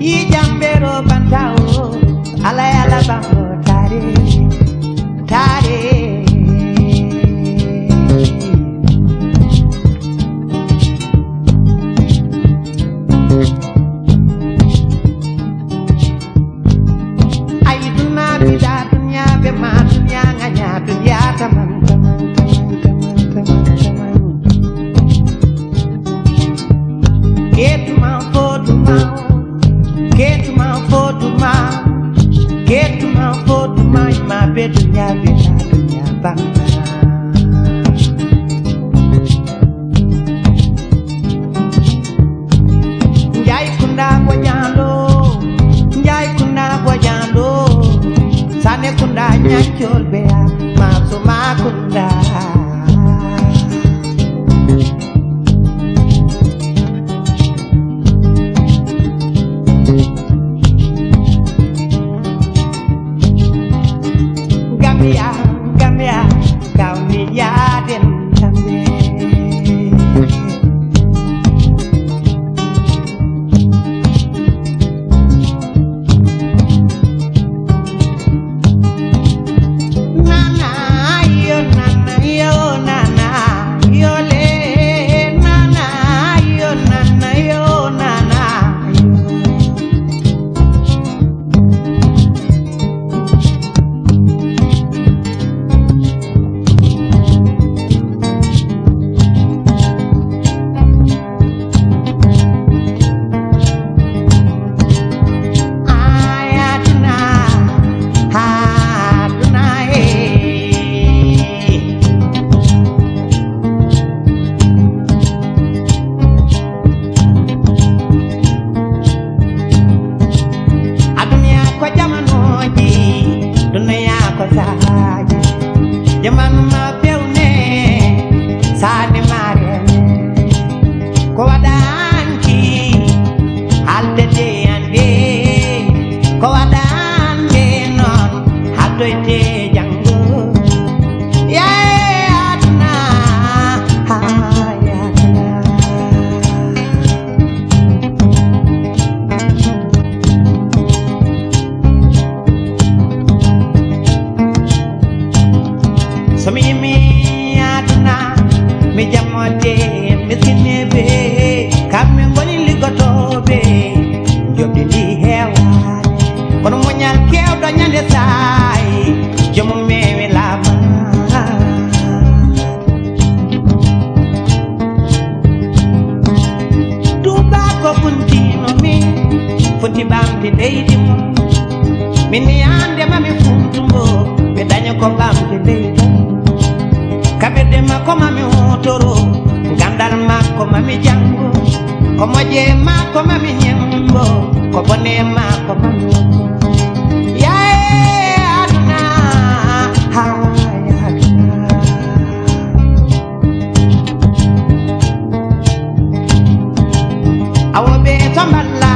I jambero bantao ala bango tare tare ay duna bida dunya be ma dunya nganya dunya taman get my photo my bed dunya banga Njai kunda bojando sane kunda nyanchol bea masuma kunda Gambia kau ni yaden tambe nana yo le nana yo Jaman ma pewne sane mare ko wadanki halde de ande ko wadande non haldoyte jango ya aduna mi aduna mi jamote mi sinebe kambe ngoni ligotobe jobde li hewa kono munyal kewdo nyande sai jomu mewe lama tuba ko puntino mi futi bamde deidi mo mini ande mami funtumbo be danyo ko bamde deidi kabede mako mami utoro gandal mako mami jango ko moje mako mami nyembo ko bone mako mami ya aduna ha ya aduna awobe tambala